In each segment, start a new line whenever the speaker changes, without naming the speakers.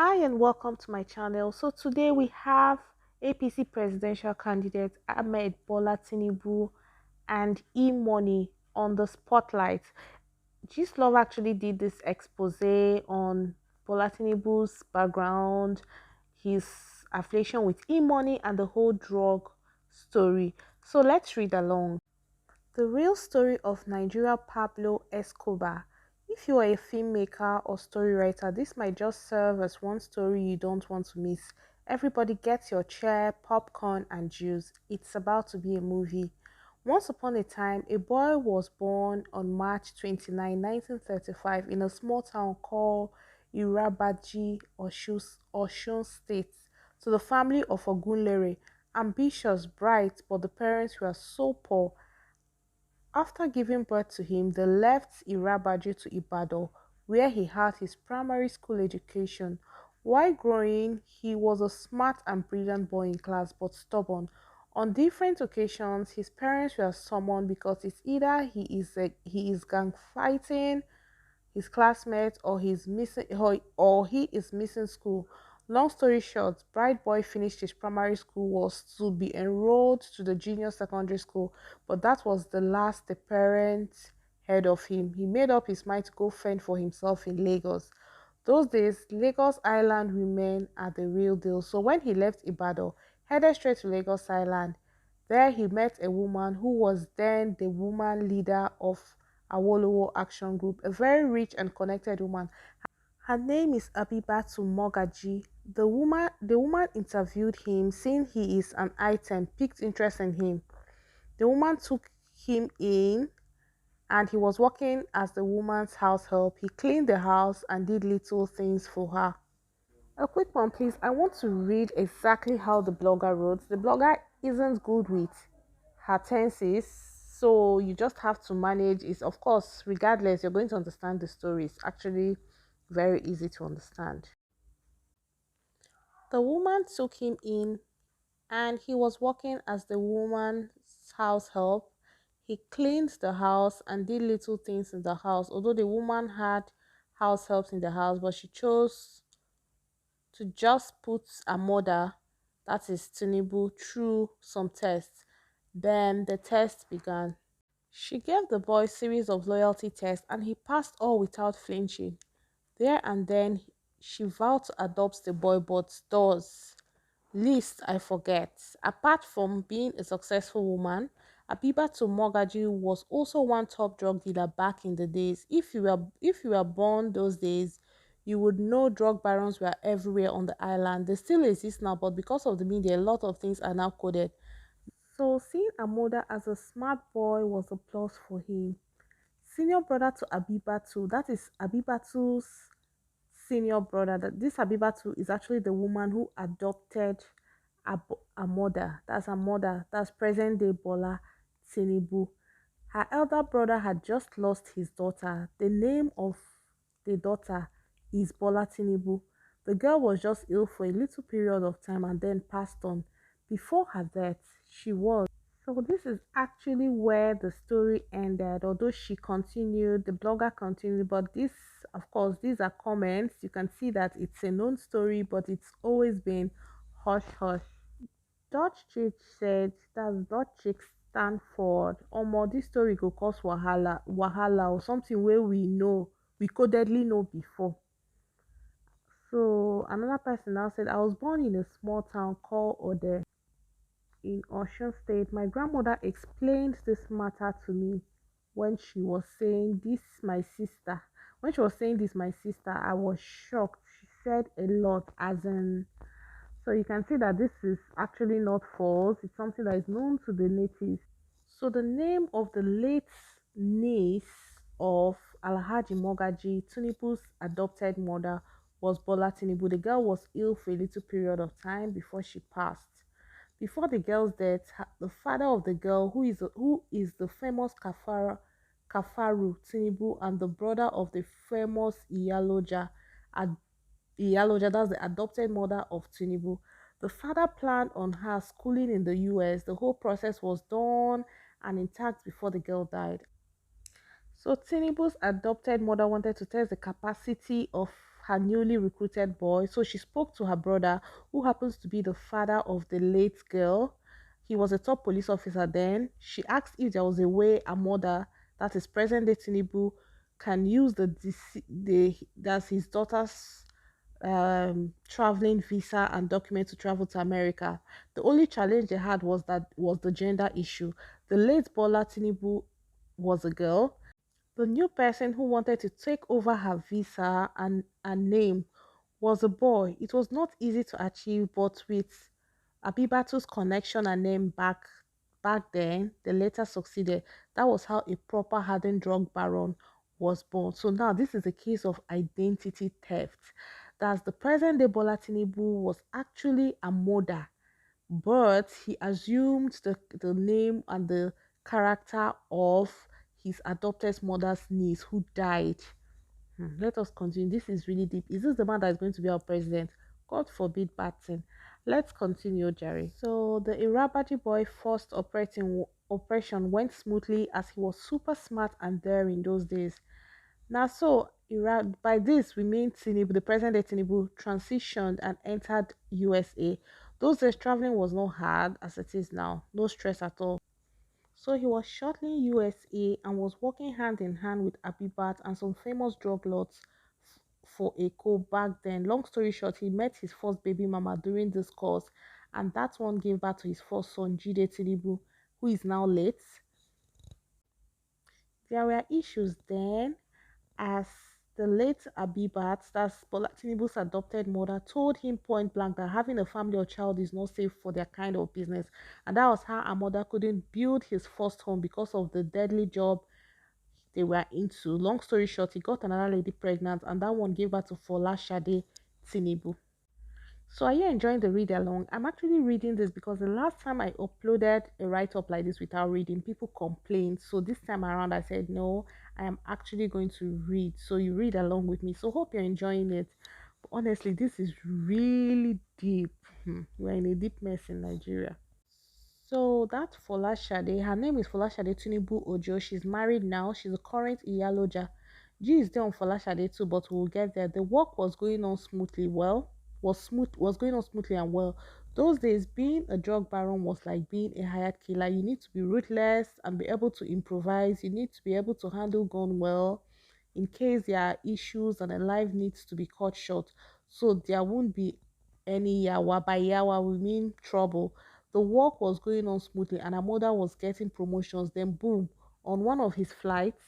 Hi and welcome to my channel. So today we have APC presidential candidate Ahmed Bola Tinubu and E-Money on the spotlight. Love actually did this expose on Bola Tinubu's background, his affiliation with E-Money and the whole drug story. So let's read along. The real story of Nigeria Pablo Escobar. If you are a filmmaker or story writer, this might just serve as one story you don't want to miss. Everybody get your chair, popcorn, and juice. It's about to be a movie. Once upon a time, a boy was born on March 29, 1935, in a small town called Irabaji, Osun State, to the family of Ogunlere. Ambitious, bright, but the parents were so poor. After giving birth to him, they left Irabaji to Ibadan, where he had his primary school education. While growing, he was a smart and brilliant boy in class, but stubborn. On different occasions, his parents were summoned because it's either he is gang fighting his classmates or he is missing school. Long story short, Bright Boy finished his primary school, was to be enrolled to the junior secondary school, but that was the last the parents heard of him. He made up his mind to go fend for himself in Lagos. Those days, Lagos Island women are the real deal. So when he left Ibadan, headed straight to Lagos Island, there he met a woman who was then the woman leader of Awolowo Action Group, a very rich and connected woman. Her name is Abibatu Mogaji. The woman interviewed him, seeing he is an item, piqued interest in him. The woman took him in and he was working as the woman's house help. He cleaned the house and did little things for her. A quick one, please. I want to read exactly how the blogger wrote. The blogger isn't good with her tenses, so you just have to manage it. Of course, regardless, you're going to understand the story. It's actually very easy to understand. The woman took him in and he was working as the woman's house help. He cleaned the house and did little things in the house. Although the woman had house helps in the house, but she chose to just put a mother, that is Tinubu, through some tests. Then the test began. She gave the boy a series of loyalty tests and he passed all without flinching. There and then she vowed to adopt the boy, but does least I forget. Apart from being a successful woman, Abibatu Mogaji was also one top drug dealer back in the days. If you were born those days, you would know drug barons were everywhere on the island. They still exist now, but because of the media, a lot of things are now coded. So seeing Amoda as a smart boy was a plus for him. Senior brother to Abibatu, that is Abibatu's senior brother. That this Abibatu is actually the woman who adopted a mother. That's a mother. That's present day Bola Tinubu. Her elder brother had just lost his daughter. The name of the daughter is Bola Tinubu. The girl was just ill for a little period of time and then passed on. Before her death, she was. So this is actually where the story ended. Although she continued, the blogger continued, but this, of course, these are comments. You can see that it's a known story, but it's always been hush hush. Dutch chick said that's Dutch chick stand for omo this story go cause wahala or something where we codedly know before. So another person now said I was born in a small town called Ode in Osun State. My grandmother explained this matter to me when she was saying this my sister. When she was saying this my sister, I was shocked. She said a lot, as in, so you can see that this is actually not false. It's something that is known to the natives. So the name of the late niece of Alhaji Mogaji, Tinubu's adopted mother, was Bola Tinubu. The girl was ill for a little period of time before she passed. Before the girl's death, the father of the girl, who is the famous Kafaru Tinubu, and the brother of the famous Iyaloja, that's the adopted mother of Tinubu. The father planned on her schooling in the US. The whole process was done and intact before the girl died. So Tinubu's adopted mother wanted to test the capacity of her newly recruited boy. So she spoke to her brother, who happens to be the father of the late girl. He was a top police officer then. She asked if there was a way her mother, that is present day Tinubu, can use that's his daughter's traveling visa and document to travel to America. The only challenge they had was the gender issue. The late Bola Tinubu was a girl. The new person who wanted to take over her visa and name was a boy. It was not easy to achieve, but with Abibatu's connection and name back then, they later succeeded. That was how a proper hardened drug baron was born. So now this is a case of identity theft. That's the present day Bola Tinubu was actually a mother, but he assumed the name and the character of his adopted mother's niece who died. Let us continue. This is really deep. Is this the man that is going to be our president? God forbid bad thing. Let's continue, Jerry. So the Irabaji boy first operation went smoothly as he was super smart and daring those days. Now, so by this we mean Tinubu, the present day Tinubu, transitioned and entered USA. Those days traveling was not hard as it is now, no stress at all. So he was shuttling USA and was working hand in hand with Abibat and some famous drug lords for a co back then. Long story short, he met his first baby mama during this course, and that one gave birth to his first son, Jide Tinubu, who is now late. There were issues then, as the late Abibat, that's Bola Tinubu's adopted mother, told him point blank that having a family or child is not safe for their kind of business. And that was how her mother couldn't build his first home because of the deadly job they were into. Long story short, he got another lady pregnant, and that one gave birth to Fola Shade Tinubu. So are you enjoying the read along? I'm actually reading this because the last time I uploaded a write-up like this without reading, people complained. So this time around I said no, I am actually going to read. So you read along with me. So hope you're enjoying it. But honestly, this is really deep. We're in a deep mess in Nigeria. So that Folashade, her name is Folashade Tinubu Ojo. She's married now. She's a current Iyaloja. G is there on Folashade too, but we'll get there. The work was going on smoothly. Was going on smoothly and well. Those days, being a drug baron was like being a hired killer. You need to be ruthless and be able to improvise. You need to be able to handle gun well in case there are issues and a life needs to be cut short. So there won't be any yawa. By yawa, we mean trouble. The work was going on smoothly, and her mother was getting promotions. Then, boom, on one of his flights,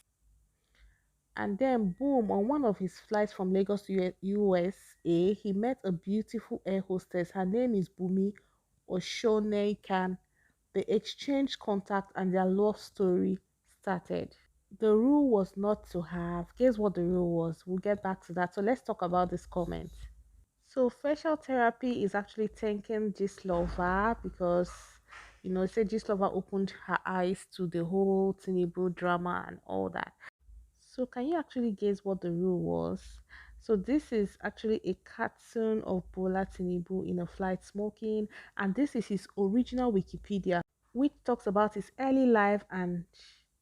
and then, boom, on one of his flights from Lagos to USA, he met a beautiful air hostess. Her name is Bumi Oshoneikan. They exchanged contact, and their love story started. The rule was not to have. Guess what the rule was? We'll get back to that. So let's talk about this comment. So facial therapy is actually thanking Gislova because say Gislova opened her eyes to the whole Tinubu drama and all that. So can you actually guess what the rule was? So this is actually a cartoon of Bola Tinubu in a flight smoking, and this is his original Wikipedia, which talks about his early life, and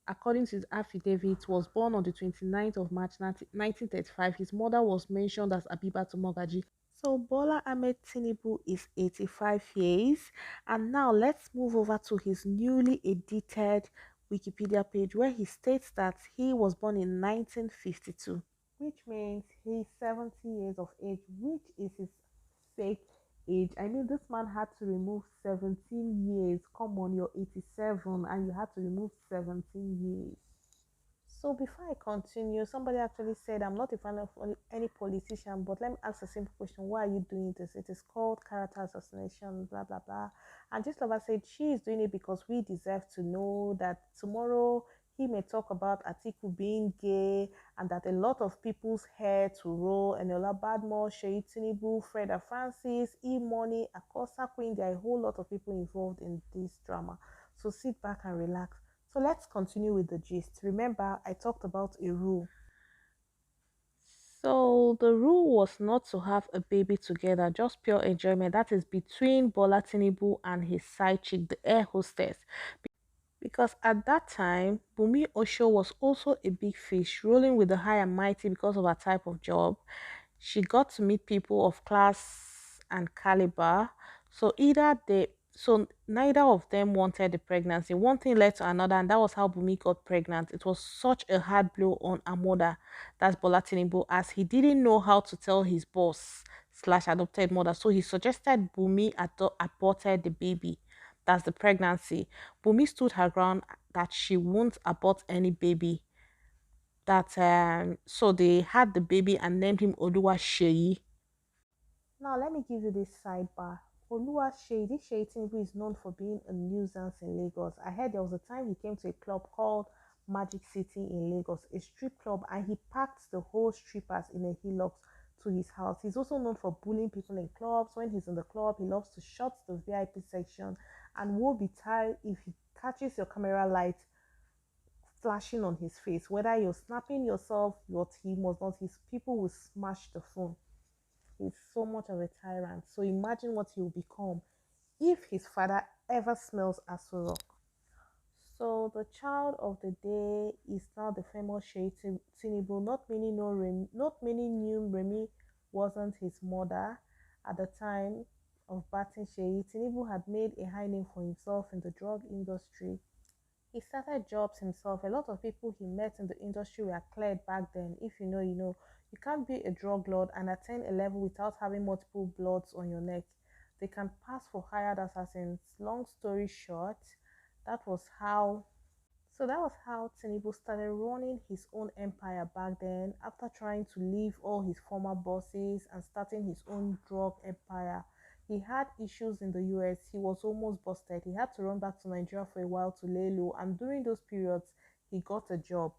according to his affidavit, was born on the 29th of March 1935. His mother was mentioned as Abibatu Mogaji. So Bola Ahmed Tinubu is 85 years, and now let's move over to his newly edited Wikipedia page where he states that he was born in 1952, which means he's 70 years of age, which is his fake age. I mean, this man had to remove 17 years. Come on, you're 87 and you had to remove 17 years. So before I continue, somebody actually said, I'm not a fan of any politician, but let me ask a simple question. Why are you doing this? It is called character assassination, blah, blah, blah. And just like I said, she is doing it because we deserve to know that tomorrow he may talk about Atiku being gay and that a lot of people's hair to roll. Enola Badmore, Sheyi Tinubu, Freda Francis, E-Money, Akosa Queen. There are a whole lot of people involved in this drama. So sit back and relax. So let's continue with the gist. Remember, I talked about a rule. So the rule was not to have a baby together, just pure enjoyment. That is between Bola Tinubu and his side chick, the air hostess. Because at that time, Bumi Osho was also a big fish, rolling with the high and mighty because of her type of job. she got to meet people of class and caliber. So neither of them wanted the pregnancy. One thing led to another, and that was how Bumi got pregnant. It was such a hard blow on her mother, that's Bola Tinubu, as he didn't know how to tell his boss slash adopted mother. So he suggested Bumi aborted the baby. That's the pregnancy. Bumi stood her ground that she won't abort any baby. That so they had the baby and named him Oluwa Sheyi. Now, let me give you this sidebar. Oluwaseyi, this Sheyi Tinubu is known for being a nuisance in Lagos. I heard there was a time he came to a club called Magic City in Lagos, a strip club, and he packed the whole strippers in a hilux to his house. He's also known for bullying people in clubs. When he's in the club, he loves to shut the VIP section, and woe betide if he catches your camera light flashing on his face. Whether you're snapping yourself, what he must not, his people will smash the phone. He's so much of a tyrant. So imagine what he will become if his father ever smells Asurok. So the child of the day is now the famous Sheyi Tinubu. Not many knew Remy wasn't his mother at the time of batting Sheyi. Tinubu had made a high name for himself in the drug industry. He started jobs himself. A lot of people he met in the industry were cleared back then. If you know, you know. You can't be a drug lord and attain a level without having multiple bloods on your neck. They can pass for hired assassins. Long story short, that was how that was how Tinubu started running his own empire back then after trying to leave all his former bosses and starting his own drug empire. He had issues in the US. He was almost busted. He had to run back to Nigeria for a while to lay low, and during those periods, he got a job.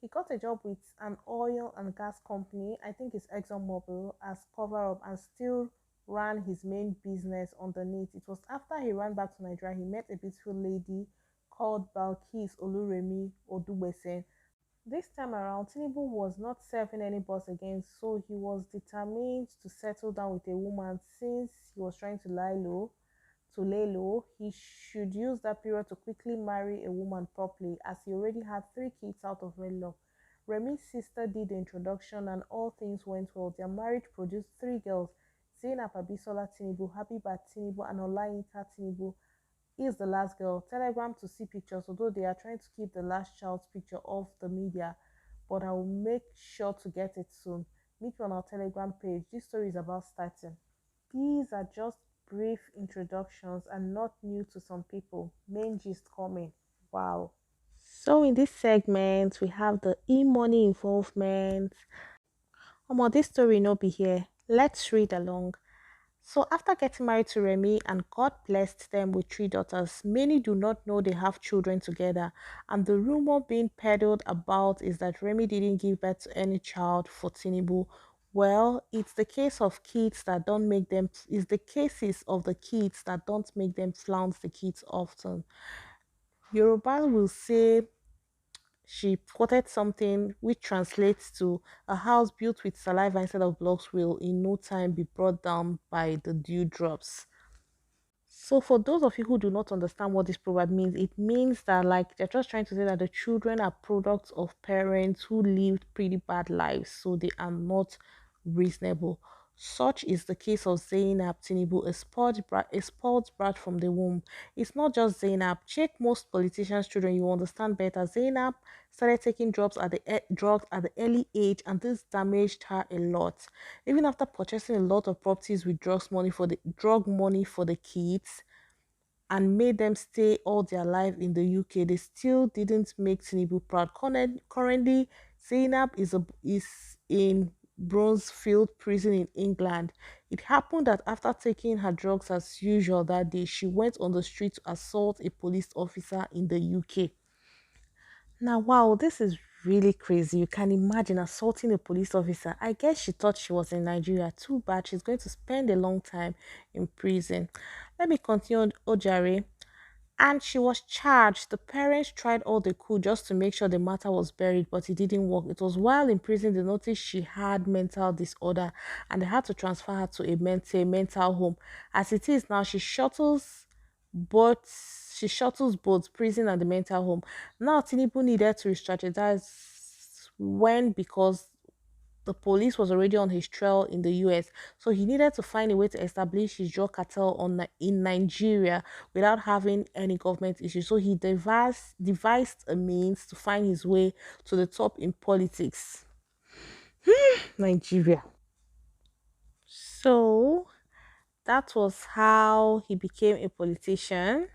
He got a job with an oil and gas company, I think it's ExxonMobil, as cover up and still ran his main business underneath. It was after he ran back to Nigeria, he met a beautiful lady called Balkis Oluremi Odubese. This time around, Tinubu was not serving any boss again, so he was determined to settle down with a woman since he was trying to lay low. He should use that period to quickly marry a woman properly, as he already had 3 kids out of wedlock. Remy's sister did the introduction and all things went well. Their marriage produced 3 girls: ZAINAB Abisola Tinubu, Habiba Tinubu, and Olayinka Tinubu. Is the last girl. Telegram to see pictures, although they are trying to keep the last child's picture off the media, but I will make sure to get it soon. Meet me on our Telegram page. This story is about starting. These are just brief introductions and not new to some people. Main gist coming. Wow. So in this segment, we have the e-money involvement. This story no be here. Let's read along. So after getting married to Remy and God blessed them with 3 daughters, many do not know they have children together. And the rumor being peddled about is that Remy didn't give birth to any child for Tinubu. Well, it's the cases of the kids that don't make them flaunt the kids often. Yoruba will say she quoted something which translates to a house built with saliva instead of blocks will in no time be brought down by the dewdrops. So, for those of you who do not understand what this proverb means, it means that like they're just trying to say that the children are products of parents who lived pretty bad lives, so they are not reasonable. Such is the case of Zainab Tinubu, a spoiled brat from the womb. It's not just Zainab. Check most politicians' children, you understand better. Zainab started taking drugs at the early age, and this damaged her a lot. Even after purchasing a lot of properties with drug money for the kids and made them stay all their life in the UK, they still didn't make Tinubu proud. Currently, Zainab is in Bronzefield prison in England. It happened that after taking her drugs as usual that day, she went on the street to assault a police officer in the UK. Now, wow, this is really crazy. You can imagine assaulting a police officer. I guess she thought she was in Nigeria. Too bad. She's going to spend a long time in prison. Let me continue, Ojare. And she was charged. The parents tried all they could just to make sure the matter was buried, but it didn't work. It was while in prison they noticed she had mental disorder and they had to transfer her to a mental home. As it is now, she shuttles both prison and the mental home. Now Tinubu needed to strategize when because the police was already on his trail in the US. So he needed to find a way to establish his drug cartel in Nigeria without having any government issues. So he devised a means to find his way to the top in politics. Nigeria. So that was how he became a politician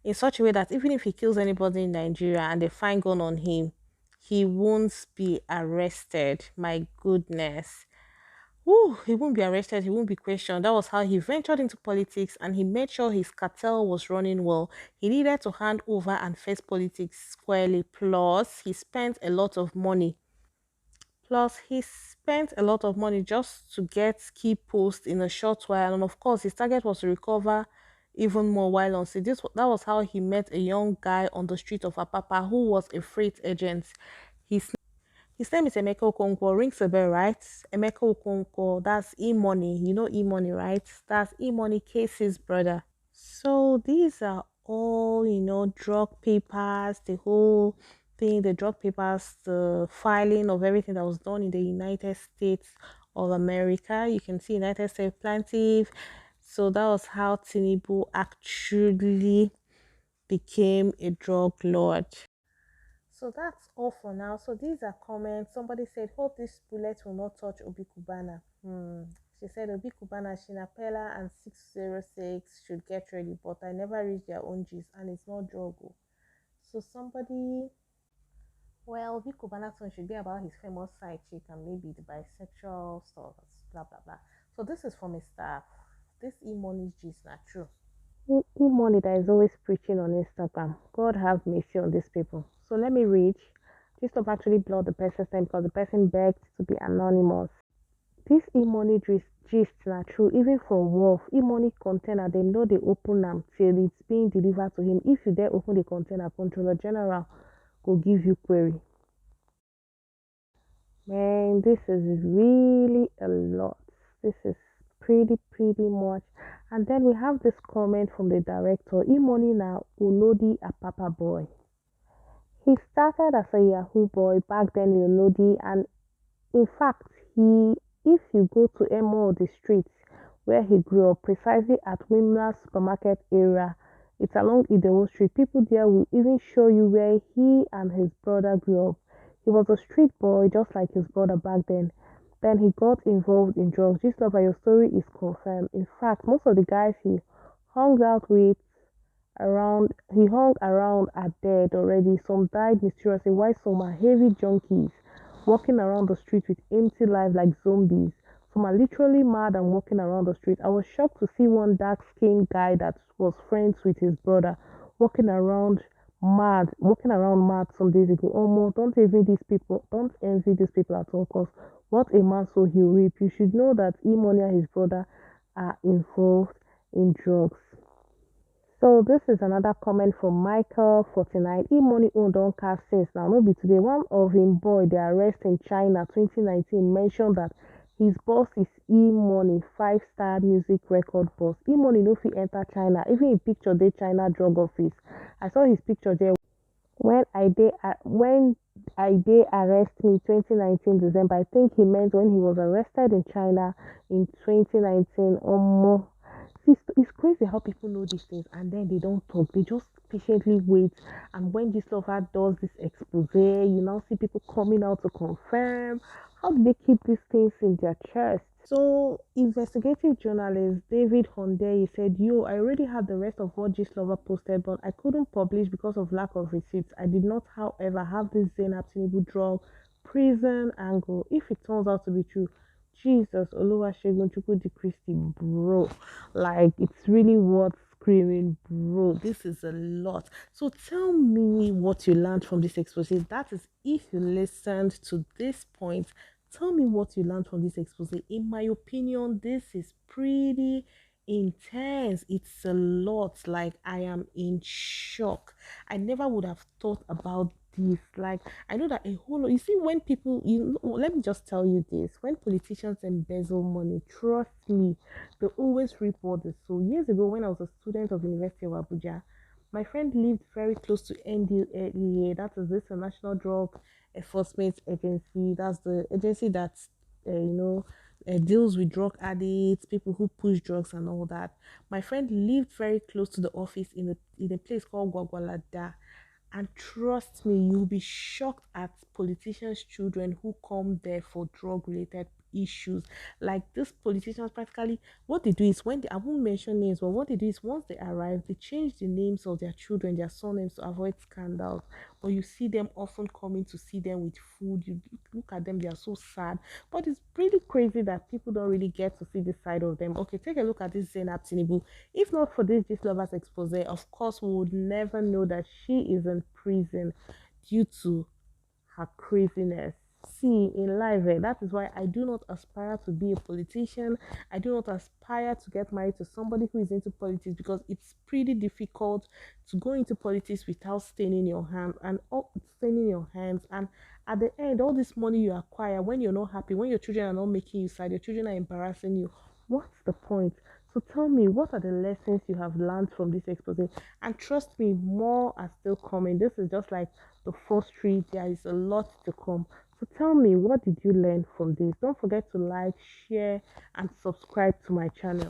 in such a way that even if he kills anybody in Nigeria and they find gun on him, he won't be arrested. My goodness. Woo, he won't be arrested, he won't be questioned. That was how he ventured into politics and he made sure his cartel was running well. He needed to hand over and face politics squarely. Plus, he spent a lot of money. He spent a lot of money just to get key posts in a short while. And of course, his target was to recover even more while on sea. That was how he met a young guy on the street of Apapa who was a freight agent. His his name is Emeka Okonkwo. Rings a bell, right? Emeka Okonkwo. That's E-Money. You know E-Money, right? That's E-Money Casey's brother. So these are all, drug papers, the whole thing, the drug papers, the filing of everything that was done in the United States of America. You can see United States plaintiff. So that was how Tinubu actually became a drug lord. So that's all for now. So these are comments. Somebody said, hope this bullet will not touch Obi Kubana. She said Obi Kubana, Shinapela and 606 should get ready, but I never reached their own gist and it's not drug. So somebody, well, Obi Kubana song should be about his famous side chick and maybe the bisexual stuff, blah blah blah. So this is from his staff. This e-money gist not true. E-money that is always preaching on Instagram. God have mercy on these people. So let me read. This stuff actually blocked the person's name because the person begged to be anonymous. This e-money gist na true even for Wolf. E-money container dem no dey open am till it's being delivered to him. If you dare open the container, Controller General go give you query. Man, this is really a lot. This is pretty much. And then we have this comment from the director. E-money na Olodi Apapa boy. He started as a Yahoo boy back then in Olodi, and in fact, if you go to Emo the streets where he grew up, precisely at Wimla supermarket area, it's along Idewo Street. People there will even show you where he and his brother grew up. He was a street boy just like his brother back then. Then he got involved in drugs. This love, your story is confirmed. In fact, most of the guys hung out with he hung around are dead already. Some died mysteriously, while some are heavy junkies walking around the street with empty lives like zombies. Some are literally mad and walking around the street. I was shocked to see one dark-skinned guy that was friends with his brother walking around mad some days ago. Almost don't envy these people. Don't envy these people at all. Cause what a man so he'll reap. You should know that E-Money and his brother are involved in drugs. So this is another comment from Michael 49. E-Money owned on cast since now. No be today. One of him boy they arrest in China 2019 mentioned that his boss is E-Money, 5-star music record boss. E-Money no fit enter China. Even in picture they China drug office. I saw his picture there when I did arrest me 2019 December. I think he meant when he was arrested in China in 2019 or more. It's crazy how people know these things and then they don't talk. They just patiently wait. And when this lover does this expose, you now see people coming out to confirm. How do they keep these things in their chest? So, investigative journalist David Honde said, "Yo, I already had the rest of what Lover posted, but I couldn't publish because of lack of receipts. I did not, however, have this ZAINAB Tinubu drug prison angle. If it turns out to be true, Jesus, Oluwasegun Chukwudi Christie, bro, like it's really worth screaming, bro. This is a lot. So tell me what you learned from this expose. That is, if you listened to this point, tell me what you learned from this expose. In my opinion, this is pretty intense. It's a lot. Like, I am in shock. I never would have thought about this. Like, I know that a whole lot. You see, when people, let me just tell you this: when politicians embezzle money, trust me, they always report this. So years ago, when I was a student of University of Abuja, my friend lived very close to NDLEA. That is this a National Drug Enforcement Agency. That's the agency that deals with drug addicts, people who push drugs and all that. My friend lived very close to the office in a place called Gwagwalada. And trust me, you'll be shocked at politicians' children who come there for drug related issues. Like these politicians, practically, what they do is when I won't mention names, but what they do is once they arrive, they change the names of their children, their surnames to avoid scandals. But you see them often coming to see them with food. You look at them, they are so sad. But it's pretty crazy that people don't really get to see this side of them. Okay, take a look at this ZAINAB Tinubu. If not for this lovers expose, of course, we would never know that she is in prison due to her craziness. See, in life, that is why I do not aspire to be a politician. I do not aspire to get married to somebody who is into politics because it's pretty difficult to go into politics without staining your hands and at the end, all this money you acquire when you're not happy, when your children are not making you sad, your children are embarrassing you. What's the point? So tell me, what are the lessons you have learned from this expose? And trust me, more are still coming. This is just like the first three. There is a lot to come. So tell me, what did you learn from this? Don't forget to like, share, and subscribe to my channel.